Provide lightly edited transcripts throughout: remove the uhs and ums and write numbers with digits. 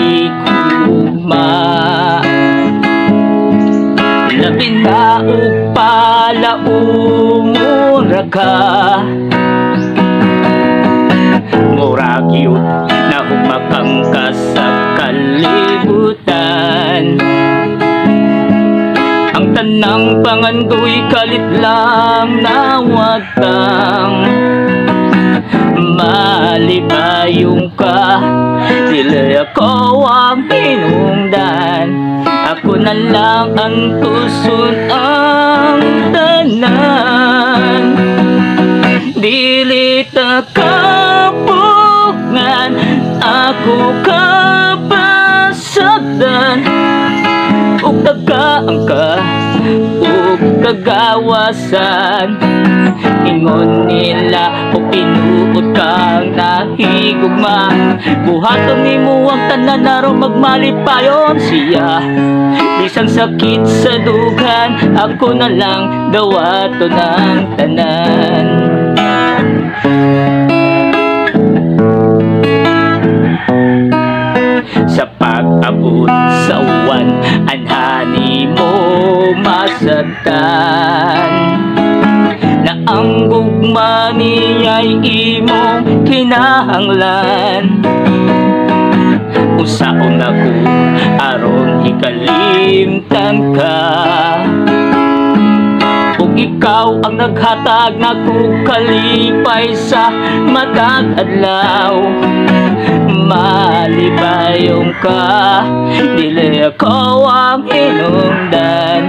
higugma. Labi na upala umura ka, murag yun na humakang ka sa kalibutan. Ang tanang pangandoy kalit lang na wag kang malibayong ka. Dili ako ang hinungdan, ako na lang ang tusun ang tanan. Dili ta kapugngan, ako kapasagdan. Ug tagaan ka, ug kagawasan. Ingon nila o pinuot kang nahigugma. Buhaton nimo ang tanan aron magmalipayon siya. Bisan sakit sa dugan, ako na lang dawaton ang tanan. Sa pag-abot sa uwan, anhani mo masabtan na ang gugma niya'y imong kinahanglan. Usaon ako aron ikalimtan ka, ug ikaw ang naghatag na kong kalipay sa matag adlaw. Malibayong ka, dili ako ang hinungdan,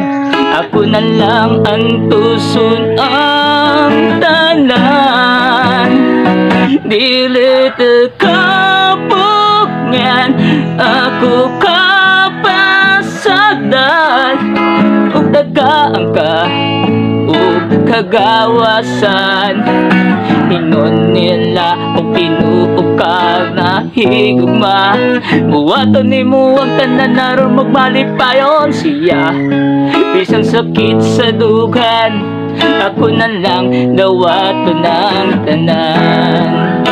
ako na lang ang tusun ang tanan. Dili ta kapugngan, ako kapasagdan. Ug dagaan ka, ug kagawasan. Ingon nila o pinuog ka na higugma. Buwaton nimo ang tanan aron magmalipayon siya. Bisan sakit sa dugan, ako na lang dawaton ang tanan.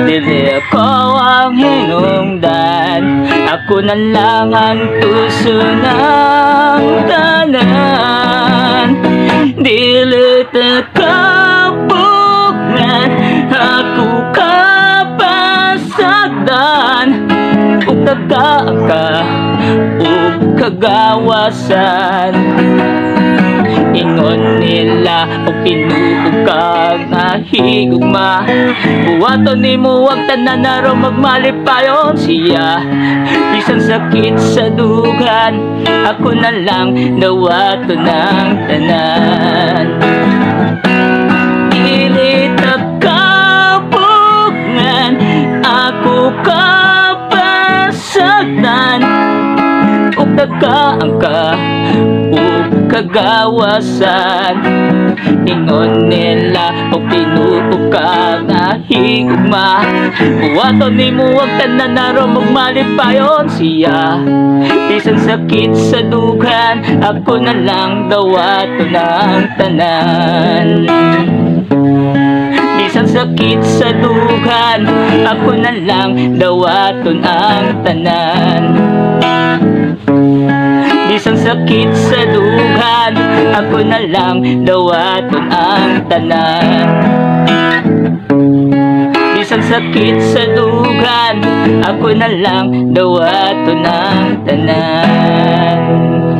Dili ako ang hinungdan, ako na lang ang tusun ang tanan. Dili ta kapugngan, ako kapasagdan. Ug tagaan ka, ug kagawasan. Ingon nila o pinuog kang nahigugma. Buwaton nimo ang tanan aron magmalipayon siya. Bisan sakit sa dugan, ako na lang dawaton ang tanan. Dili ta kapugngan, ako kapasagdan. Ug dagaan ka, ug kagawasan. Ingon nila o pinuog ka na higugma. Buwaton nimo ang tanan aron magmalipayon siya. Bisan sakit sa dugan, ako na lang dawaton ang tanan. Bisan sakit sa dugan, ako na lang dawaton ang tanan. Bisan sakit sa dugan, ako na lang dawaton ang tanan. Bisan sakit sa dugan, ako na lang dawaton ang tanan.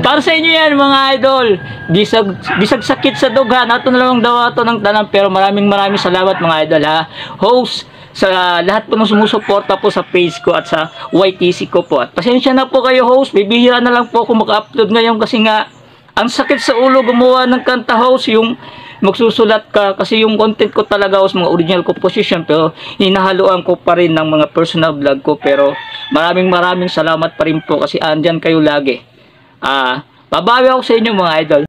Para sa inyo yan mga idol, bisag sakit sa dugan, ato na lang dawaton ang tanan. Pero maraming salamat mga idol ha. Host, sa lahat po ng sumusuporta po sa page ko at sa YTC ko po. At pasensya na po kayo host, bibihira na lang po ako mag-upload ngayon kasi nga ang sakit sa ulo gumawa ng kanta host, yung magsusulat ka kasi yung content ko talaga host, mga original composition, pero hinahaluan ko pa rin ng mga personal vlog ko. Pero maraming salamat pa rin po kasi andyan kayo lagi. Babawi ako sa inyo mga idol.